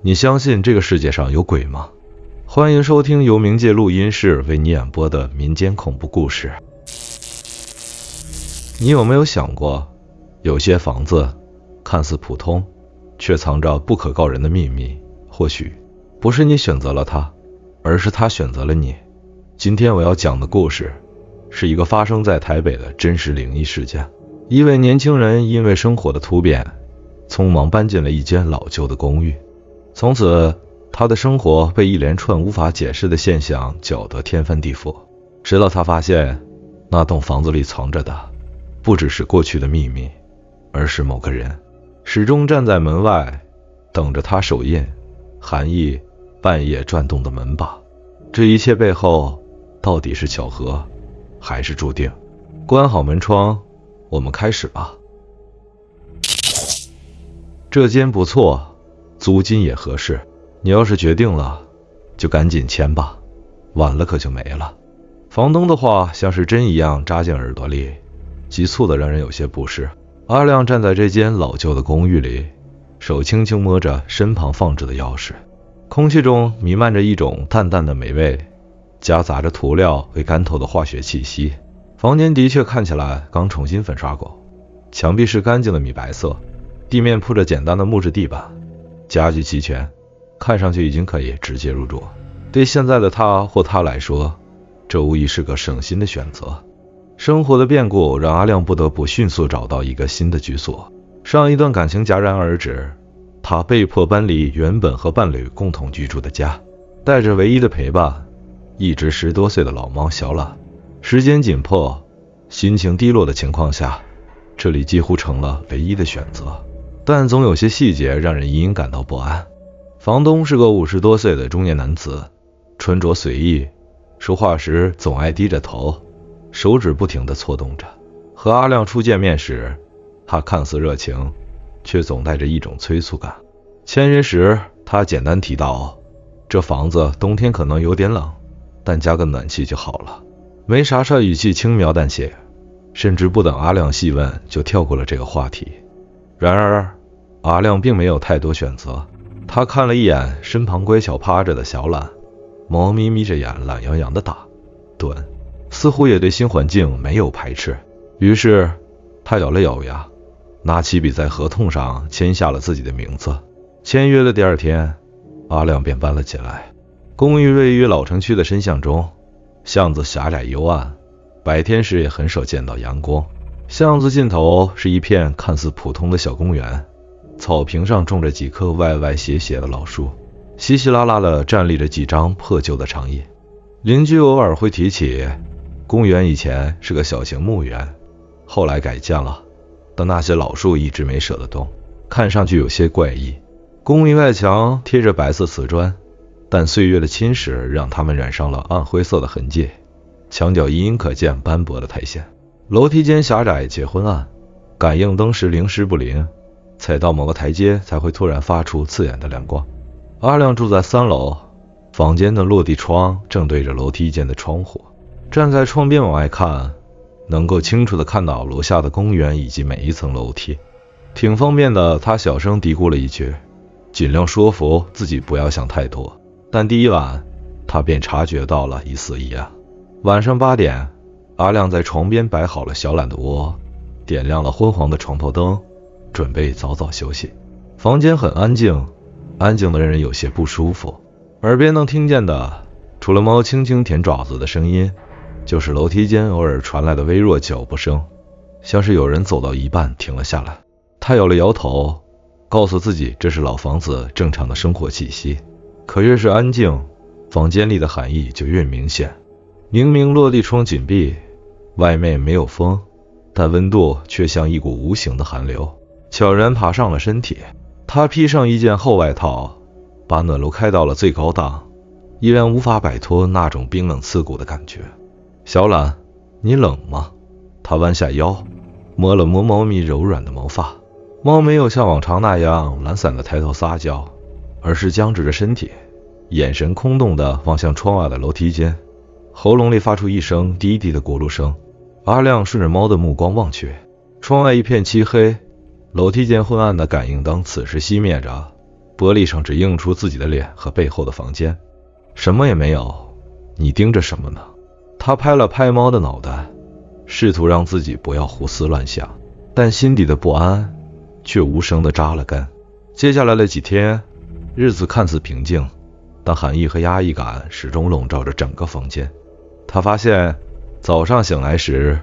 你相信这个世界上有鬼吗？欢迎收听由冥界录音室为你演播的民间恐怖故事。你有没有想过，有些房子看似普通，却藏着不可告人的秘密？或许不是你选择了它，而是它选择了你。今天我要讲的故事是一个发生在台北的真实灵异事件。一位年轻人因为生活的突变，匆忙搬进了一间老旧的公寓。从此他的生活被一连串无法解释的现象搅得天翻地覆，直到他发现那栋房子里藏着的不只是过去的秘密，而是某个人始终站在门外等着他手印含义半夜转动的门把。这一切背后到底是巧合还是注定？关好门窗，我们开始吧。这间不错，租金也合适，你要是决定了就赶紧签吧，晚了可就没了。房东的话像是针一样扎进耳朵里，急促的让人有些不适。阿亮站在这间老旧的公寓里，手轻轻摸着身旁放置的钥匙，空气中弥漫着一种淡淡的霉味，夹杂着涂料未干透的化学气息。房间的确看起来刚重新粉刷过，墙壁是干净的米白色，地面铺着简单的木质地板，家具齐全，看上去已经可以直接入住。对现在的他或他来说，这无疑是个省心的选择。生活的变故让阿亮不得不迅速找到一个新的居所。上一段感情戛然而止，他被迫搬离原本和伴侣共同居住的家，带着唯一的陪伴，一只10多岁的老猫小懒。时间紧迫，心情低落的情况下，这里几乎成了唯一的选择。但总有些细节让人隐隐感到不安。房东是个50多岁的中年男子，穿着随意，说话时总爱低着头，手指不停地搓动着。和阿亮初见面时，他看似热情，却总带着一种催促感。签约时，他简单提到，这房子冬天可能有点冷，但加个暖气就好了。没啥事，语气轻描淡写，甚至不等阿亮细问就跳过了这个话题。然而阿亮并没有太多选择，他看了一眼身旁乖巧趴着的小懒，猫咪眯着眼懒洋洋的打盹，似乎也对新环境没有排斥。于是他咬了咬牙，拿起笔在合同上签下了自己的名字。签约的第二天，阿亮便搬了进来。公寓位于老城区的深巷中，巷子狭窄幽暗，白天时也很少见到阳光。巷子尽头是一片看似普通的小公园，草坪上种着几棵歪歪斜斜的老树，稀稀拉拉地站立着几张破旧的长椅。邻居偶尔会提起，公园以前是个小型墓园，后来改建了，但那些老树一直没舍得动，看上去有些怪异。公寓外墙贴着白色瓷砖，但岁月的侵蚀让它们染上了暗灰色的痕迹，墙角隐隐可见斑驳的苔藓。楼梯间狭窄且昏暗，感应灯时灵时不灵，踩到某个台阶才会突然发出刺眼的亮光。阿亮住在3楼，房间的落地窗正对着楼梯间的窗户，站在窗边往外看，能够清楚地看到楼下的公园以及每一层楼梯。挺方便的，他小声嘀咕了一句，尽量说服自己不要想太多。但第一晚他便察觉到了一丝异样。晚上8点，阿亮在床边摆好了小懒的窝，点亮了昏黄的床头灯，准备早早休息。房间很安静，安静的让人有些不舒服。耳边能听见的除了猫轻轻舔爪子的声音，就是楼梯间偶尔传来的微弱脚步声，像是有人走到一半停了下来。他摇了摇头，告诉自己这是老房子正常的生活气息。可越是安静，房间里的寒意就越明显。明明落地窗紧闭，外面没有风，但温度却像一股无形的寒流，悄然爬上了身体。他披上一件厚外套，把暖炉开到了最高档，依然无法摆脱那种冰冷刺骨的感觉。小懒，你冷吗？他弯下腰，摸了摸猫咪柔软的毛发。猫没有像往常那样懒散地抬头撒娇，而是僵直着身体，眼神空洞地望向窗外的楼梯间，喉咙里发出一声低低的咕噜声。阿亮顺着猫的目光望去，窗外一片漆黑，楼梯间昏暗的感应灯此时熄灭着，玻璃上只映出自己的脸和背后的房间，什么也没有。你盯着什么呢？他拍了拍猫的脑袋，试图让自己不要胡思乱想，但心底的不安却无声地扎了根。接下来的几天，日子看似平静，但寒意和压抑感始终笼罩着整个房间。他发现早上醒来时，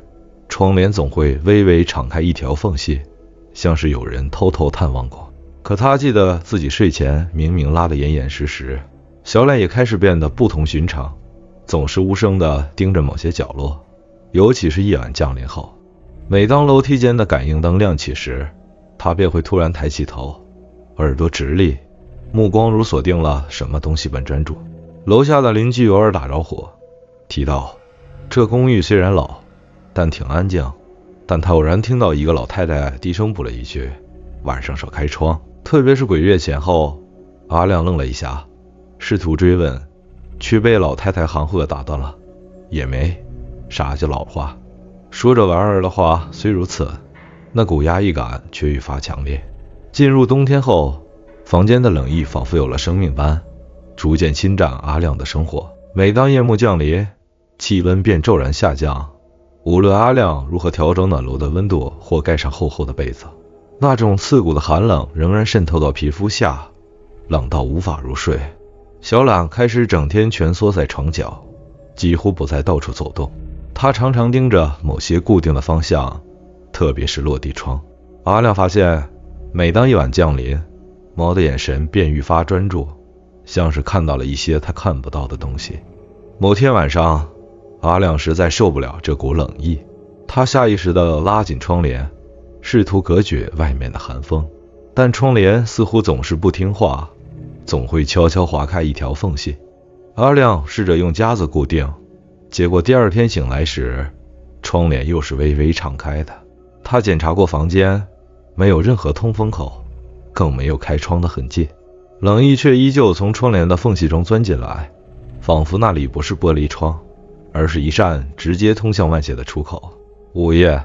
窗帘总会微微敞开一条缝隙，像是有人偷偷探望过。可他记得自己睡前明明拉得严严实实。小脸也开始变得不同寻常，总是无声地盯着某些角落，尤其是夜晚降临后，每当楼梯间的感应灯亮起时，他便会突然抬起头，耳朵直立，目光如锁定了什么东西般专注。楼下的邻居偶尔打招呼，提到这公寓虽然老，但挺安静。但他偶然听到一个老太太低声补了一句：“晚上少开窗。”特别是鬼月前后，阿亮愣了一下，试图追问，却被老太太含糊地打断了：“也没啥句老话。”说着莞尔的话虽如此，那股压抑感却愈发强烈。进入冬天后，房间的冷意仿佛有了生命般，逐渐侵占阿亮的生活。每当夜幕降临，气温便骤然下降，无论阿亮如何调整暖炉的温度或盖上厚厚的被子，那种刺骨的寒冷仍然渗透到皮肤下，冷到无法入睡。小懒开始整天蜷缩在床角，几乎不再到处走动。他常常盯着某些固定的方向，特别是落地窗。阿亮发现，每当夜晚降临，猫的眼神便愈发专注，像是看到了一些他看不到的东西。某天晚上，阿亮实在受不了这股冷意，他下意识地拉紧窗帘，试图隔绝外面的寒风，但窗帘似乎总是不听话，总会悄悄划开一条缝隙。阿亮试着用夹子固定，结果第二天醒来时，窗帘又是微微敞开的。他检查过房间，没有任何通风口，更没有开窗的痕迹，冷意却依旧从窗帘的缝隙中钻进来，仿佛那里不是玻璃窗，而是一扇直接通向外界的出口。午夜，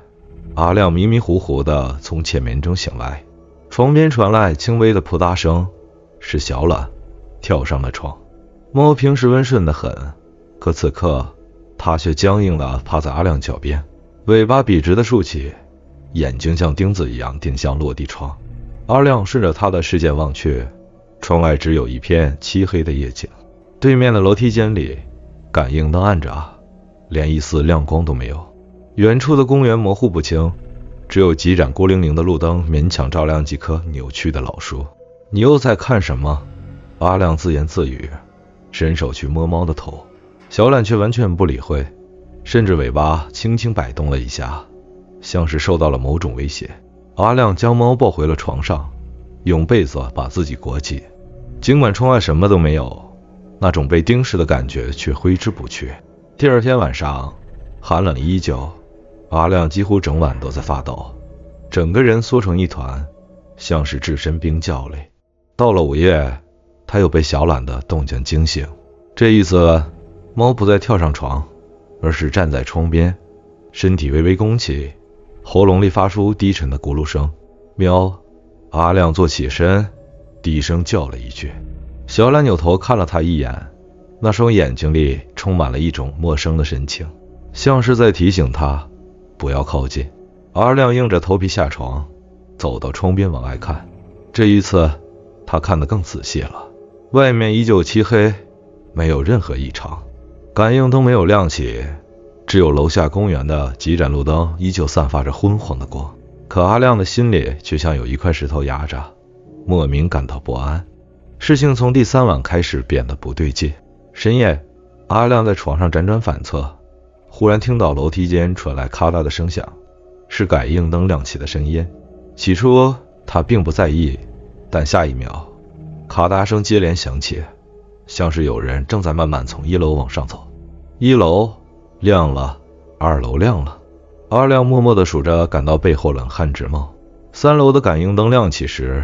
阿亮迷迷糊糊地从浅眠中醒来，床边传来轻微的扑嗒声，是小懒跳上了床。猫平时温顺得很，可此刻它却僵硬地趴在阿亮脚边，尾巴笔直地竖起，眼睛像钉子一样定向落地窗。阿亮顺着他的视线望去，窗外只有一片漆黑的夜景。对面的楼梯间里，感应灯暗着，连一丝亮光都没有。远处的公园模糊不清，只有几盏孤零零的路灯勉强照亮几棵扭曲的老树。你又在看什么？阿亮自言自语，伸手去摸猫的头。小懒却完全不理会，甚至尾巴轻轻摆动了一下，像是受到了某种威胁。阿亮将猫抱回了床上，用被子把自己裹起。尽管窗外什么都没有，那种被盯视的感觉却挥之不去。第二天晚上，寒冷依旧，阿亮几乎整晚都在发抖，整个人缩成一团，像是置身冰窖里。到了午夜，他又被小懒的动静惊醒。这一次，猫不再跳上床，而是站在窗边，身体微微弓起，喉咙里发出低沉的咕噜声。喵！阿亮坐起身，低声叫了一句。小懒扭头看了他一眼，那双眼睛里充满了一种陌生的神情，像是在提醒他不要靠近。阿亮硬着头皮下床，走到窗边往外看。这一次他看得更仔细了，外面依旧漆黑，没有任何异常，感应灯没有亮起，只有楼下公园的几盏路灯依旧散发着昏黄的光。可阿亮的心里却像有一块石头压着，莫名感到不安。事情从第3晚开始变得不对劲。深夜，阿亮在床上辗转反侧，忽然听到楼梯间传来咔嗒的声响，是感应灯亮起的声音。起初他并不在意，但下一秒，咔嗒声接连响起，像是有人正在慢慢从1楼往上走。1楼亮了，2楼亮了。阿亮默默地数着，感到背后冷汗直冒。3楼的感应灯亮起时，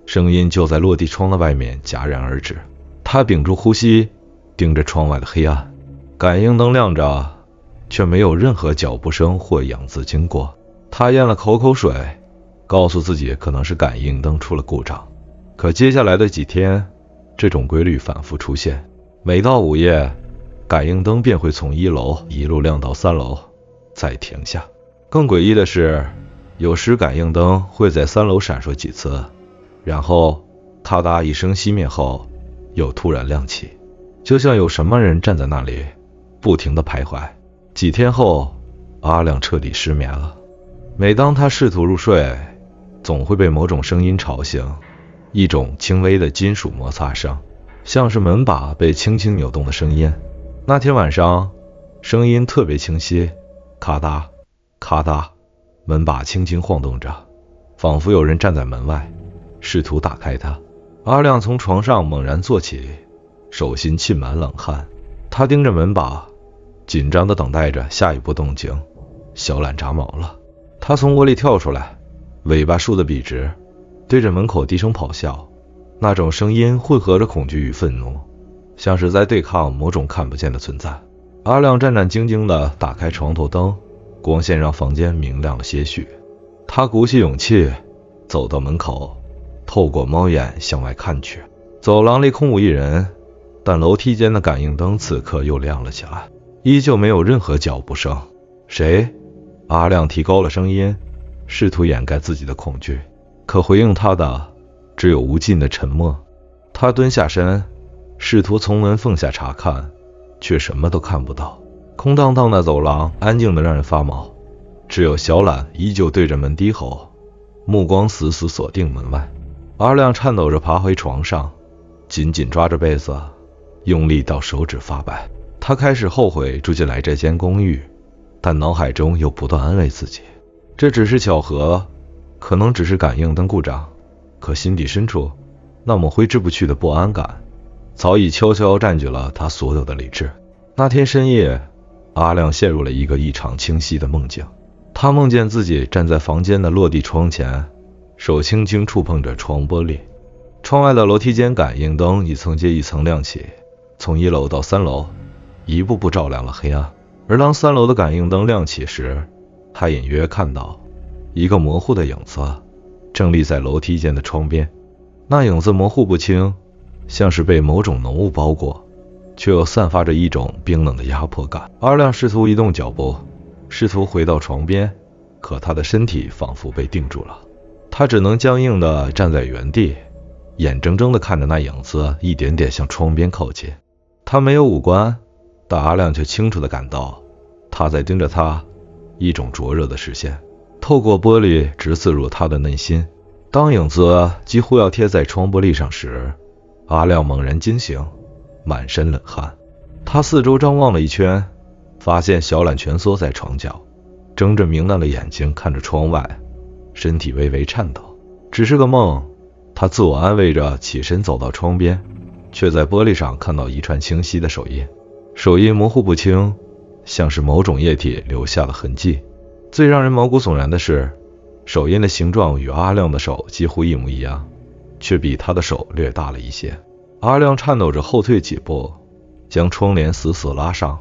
声音就在落地窗的外面戛然而止。他屏住呼吸，盯着窗外的黑暗。感应灯亮着，却没有任何脚步声或影子经过。他咽了口水，告诉自己可能是感应灯出了故障。可接下来的几天，这种规律反复出现。每到午夜，感应灯便会从1楼一路亮到3楼，再停下。更诡异的是，有时感应灯会在3楼闪烁几次，然后咔嗒一声熄灭后，又突然亮起，就像有什么人站在那里，不停地徘徊。几天后，阿亮彻底失眠了。每当他试图入睡，总会被某种声音吵醒，一种轻微的金属摩擦声，像是门把被轻轻扭动的声音。那天晚上，声音特别清晰，咔嗒咔嗒，门把轻轻晃动着，仿佛有人站在门外，试图打开它。阿亮从床上猛然坐起，手心沁满冷汗，他盯着门把，紧张地等待着下一步动静。小懒炸毛了，他从窝里跳出来，尾巴竖得笔直，对着门口低声咆哮，那种声音混合着恐惧与愤怒，像是在对抗某种看不见的存在。阿亮战战兢兢地打开床头灯，光线让房间明亮了些许。他鼓起勇气走到门口，透过猫眼向外看去。走廊里空无一人，但楼梯间的感应灯此刻又亮了起来，依旧没有任何脚步声。谁？阿亮提高了声音，试图掩盖自己的恐惧，可回应他的只有无尽的沉默。他蹲下身，试图从门缝下查看，却什么都看不到。空荡荡的走廊安静得让人发毛，只有小懒依旧对着门低吼，目光死死锁定门外。阿亮颤抖着爬回床上，紧紧抓着被子，用力到手指发白。他开始后悔住进来这间公寓，但脑海中又不断安慰自己，这只是巧合，可能只是感应灯故障。可心底深处，那么挥之不去的不安感早已悄悄占据了他所有的理智。那天深夜，阿亮陷入了一个异常清晰的梦境。他梦见自己站在房间的落地窗前，手轻轻触碰着窗玻璃。窗外的楼梯间感应灯一层接一层亮起，从1楼到3楼，一步步照亮了黑暗。而当3楼的感应灯亮起时，他隐约看到一个模糊的影子正立在楼梯间的窗边。那影子模糊不清，像是被某种浓雾包裹，却又散发着一种冰冷的压迫感。阿亮试图移动脚步，试图回到床边，可他的身体仿佛被定住了，他只能僵硬地站在原地，眼睁睁地看着那影子一点点向窗边靠近。他没有五官，但阿亮却清楚地感到他在盯着他，一种灼热的视线透过玻璃直刺入他的内心。当影子几乎要贴在窗玻璃上时，阿亮猛然惊醒，满身冷汗。他四周张望了一圈，发现小懒蜷缩在床角，睁着明亮的眼睛看着窗外，身体微微颤抖。只是个梦，他自我安慰着起身走到窗边，却在玻璃上看到一串清晰的手印，手印模糊不清，像是某种液体留下的痕迹。最让人毛骨悚然的是，手印的形状与阿亮的手几乎一模一样，却比他的手略大了一些。阿亮颤抖着后退几步，将窗帘死死拉上，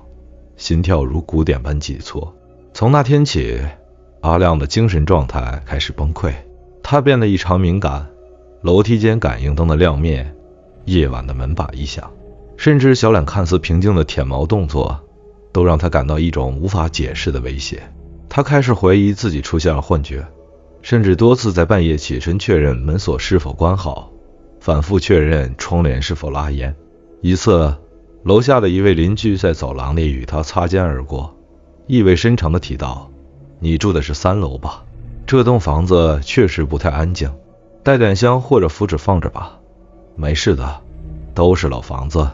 心跳如鼓点般急促。从那天起，阿亮的精神状态开始崩溃，他变得异常敏感，楼梯间感应灯的亮灭，夜晚的门把一响，甚至小懒看似平静的舔毛动作，都让他感到一种无法解释的威胁。他开始怀疑自己出现了幻觉，甚至多次在半夜起身确认门锁是否关好，反复确认窗帘是否拉严。一次，楼下的一位邻居在走廊里与他擦肩而过，意味深长地提到：“你住的是3楼吧？这栋房子确实不太安静，带点香或者符纸放着吧。”“没事的，都是老房子，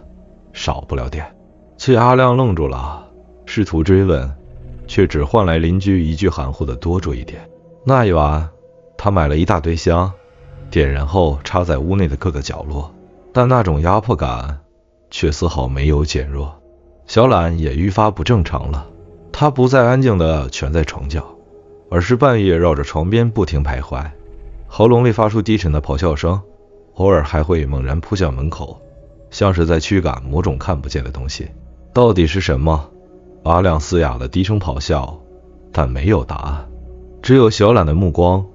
少不了点。”崔阿亮愣住了，试图追问，却只换来邻居一句含糊的多住一点。那一晚，他买了一大堆香，点燃后插在屋内的各个角落，但那种压迫感却丝毫没有减弱。小懒也愈发不正常了，他不再安静地蜷在床角，而是半夜绕着床边不停徘徊，喉咙里发出低沉的咆哮声，偶尔还会猛然扑向门口，像是在驱赶某种看不见的东西。到底是什么？阿亮嘶哑的低声咆哮，但没有答案，只有小懒的目光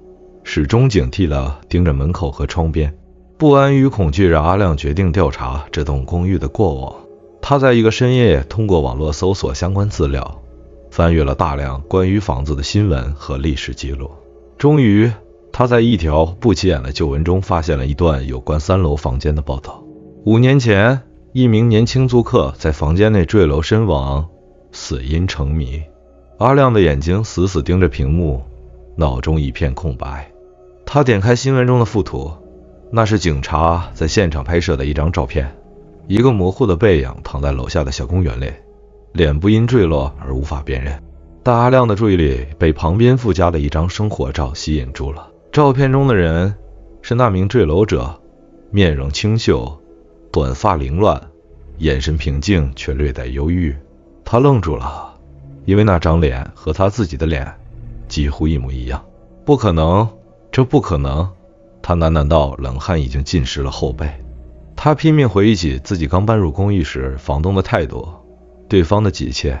始终警惕地盯着门口和窗边。不安与恐惧让阿亮决定调查这栋公寓的过往。他在一个深夜通过网络搜索相关资料，翻阅了大量关于房子的新闻和历史记录。终于，他在一条不起眼的旧闻中发现了一段有关3楼房间的报道。5年前，一名年轻租客在房间内坠楼身亡，死因成谜。阿亮的眼睛死死盯着屏幕，脑中一片空白。他点开新闻中的附图，那是警察在现场拍摄的一张照片，一个模糊的背影躺在楼下的小公园里，脸部因坠落而无法辨认。但阿亮的注意力被旁边附加的一张生活照吸引住了。照片中的人是那名坠楼者，面容清秀，短发凌乱，眼神平静却略带忧郁。他愣住了，因为那张脸和他自己的脸几乎一模一样。不可能，这不可能！他喃喃道，冷汗已经浸湿了后背。他拼命回忆起自己刚搬入公寓时房东的态度，对方的急切、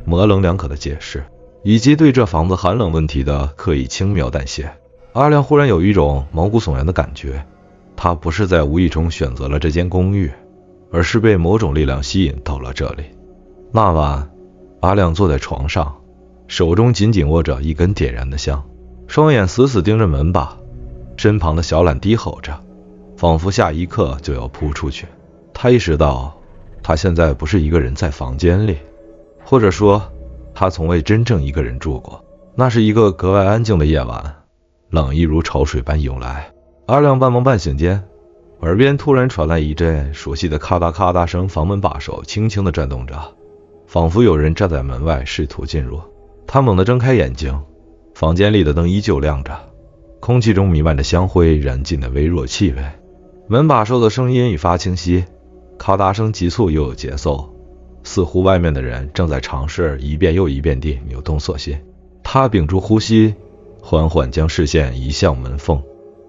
模棱两可的解释，以及对这房子寒冷问题的刻意轻描淡写。阿亮忽然有一种毛骨悚然的感觉，他不是在无意中选择了这间公寓，而是被某种力量吸引到了这里。那晚，阿亮坐在床上，手中紧紧握着一根点燃的香，双眼死死盯着门把，身旁的小懒低吼着，仿佛下一刻就要扑出去。他意识到，他现在不是一个人在房间里，或者说，他从未真正一个人住过。那是一个格外安静的夜晚，冷意如潮水般涌来。阿亮半梦半醒间，耳边突然传来一阵熟悉的咔嗒咔嗒声，房门把手轻轻地转动着，仿佛有人站在门外试图进入。他猛地睁开眼睛，房间里的灯依旧亮着，空气中弥漫着香灰燃尽的微弱气味。门把手的声音愈发清晰，咔嗒声急促又有节奏，似乎外面的人正在尝试一遍又一遍地扭动锁芯。他屏住呼吸，缓缓将视线移向门缝，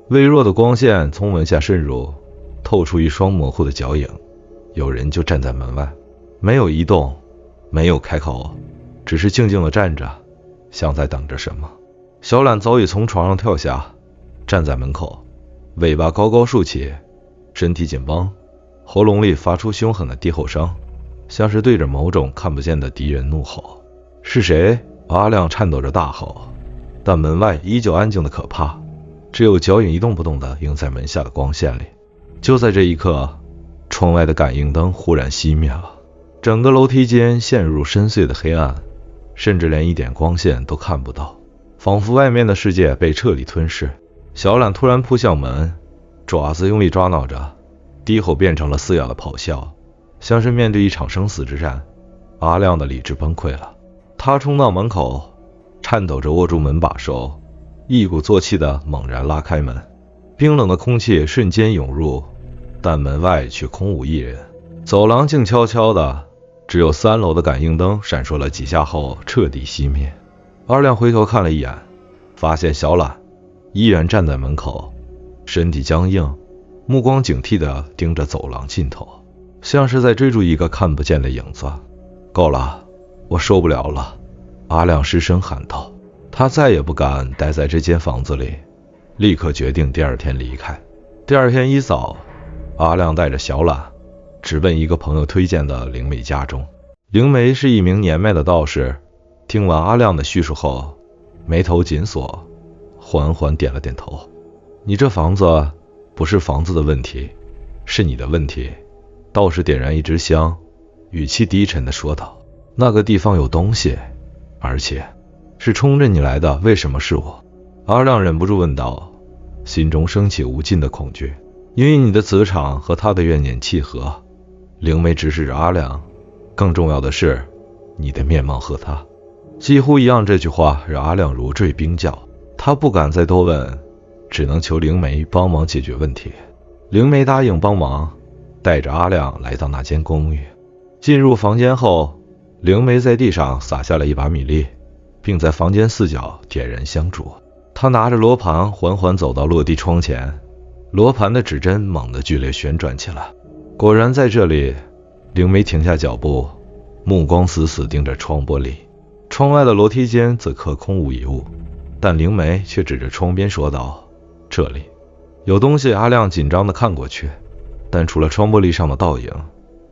微弱的光线从门下渗入，透出一双模糊的脚影。有人就站在门外，没有移动，没有开口，只是静静地站着，像在等着什么。小懒早已从床上跳下，站在门口，尾巴高高竖起，身体紧绷，喉咙里发出凶狠的低吼声，像是对着某种看不见的敌人怒吼。是谁？阿亮颤抖着大吼，但门外依旧安静的可怕，只有脚影一动不动地映在门下的光线里。就在这一刻，窗外的感应灯忽然熄灭了，整个楼梯间陷入深邃的黑暗，甚至连一点光线都看不到，仿佛外面的世界被彻底吞噬。小懒突然扑向门，爪子用力抓挠着，低吼变成了嘶哑的咆哮，像是面对一场生死之战。阿亮的理智崩溃了，他冲到门口，颤抖着握住门把手，一鼓作气地猛然拉开门。冰冷的空气瞬间涌入，但门外却空无一人。走廊静悄悄的，只有3楼的感应灯闪烁了几下后彻底熄灭。阿亮回头看了一眼，发现小懒依然站在门口，身体僵硬，目光警惕地盯着走廊尽头，像是在追逐一个看不见的影子。够了，我受不了了，阿亮失声喊道。他再也不敢待在这间房子里，立刻决定第二天离开。第二天一早，阿亮带着小懒直奔一个朋友推荐的灵媒家中。灵媒是一名年迈的道士，听完阿亮的叙述后，眉头紧锁，缓缓点了点头。你这房子不是房子的问题，是你的问题。道士点燃一支香，语气低沉地说道，那个地方有东西，而且是冲着你来的，为什么是我？阿亮忍不住问道，心中升起无尽的恐惧。因为你的磁场和他的怨念契合。灵媒直视着阿亮，更重要的是，你的面貌和他几乎一样。这句话让阿亮如坠冰窖，他不敢再多问，只能求灵媒帮忙解决问题。灵媒答应帮忙，带着阿亮来到那间公寓。进入房间后，灵媒在地上撒下了一把米粒，并在房间四角点燃香烛。他拿着罗盘缓缓走到落地窗前，罗盘的指针猛地剧烈旋转起来。果然在这里，灵媒停下脚步，目光死死盯着窗玻璃。窗外的楼梯间则可空无一物，但灵媒却指着窗边说道，这里有东西，阿亮紧张地看过去，但除了窗玻璃上的倒影，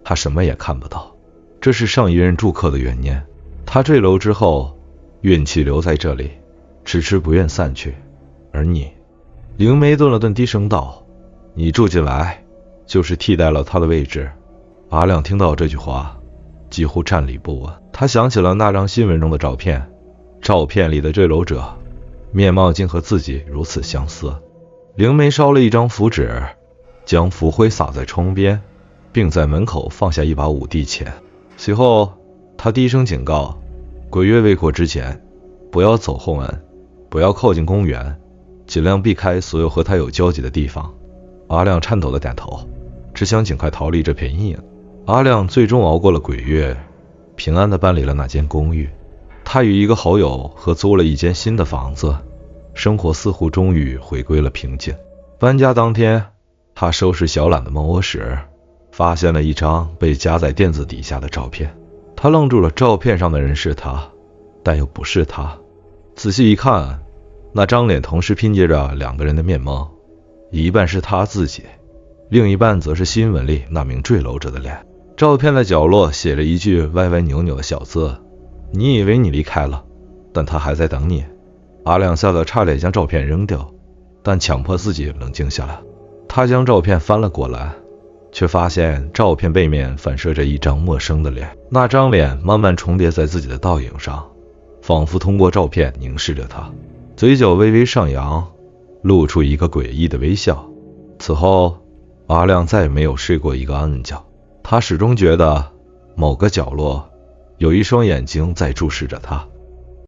他什么也看不到。这是上一任住客的怨念，他坠楼之后，怨气留在这里，迟迟不愿散去。而你，灵媒顿了顿，低声道：“你住进来，就是替代了他的位置。”阿亮听到这句话，几乎站立不稳。他想起了那张新闻中的照片，照片里的坠楼者面貌竟和自己如此相似。灵媒烧了一张符纸，将符灰撒在窗边，并在门口放下一把五帝钱。随后他低声警告，鬼月未过之前，不要走后门，不要靠近公园，尽量避开所有和他有交集的地方。阿亮颤抖地点头，只想尽快逃离这片阴影。阿亮最终熬过了鬼月，平安地搬离了那间公寓。他与一个好友合租了一间新的房子，生活似乎终于回归了平静。搬家当天，他收拾小懒的梦窝时，发现了一张被夹在垫子底下的照片。他愣住了，照片上的人是他，但又不是他。仔细一看，那张脸同时拼接着两个人的面貌，一半是他自己，另一半则是新闻里那名坠楼者的脸。照片的角落写着一句歪歪扭扭的小字：“你以为你离开了，但他还在等你。”阿亮笑得差点将照片扔掉，但强迫自己冷静下来。他将照片翻了过来，却发现照片背面反射着一张陌生的脸。那张脸慢慢重叠在自己的倒影上，仿佛通过照片凝视着他，嘴角微微上扬，露出一个诡异的微笑。此后，阿亮再也没有睡过一个安稳觉。他始终觉得某个角落有一双眼睛在注视着他。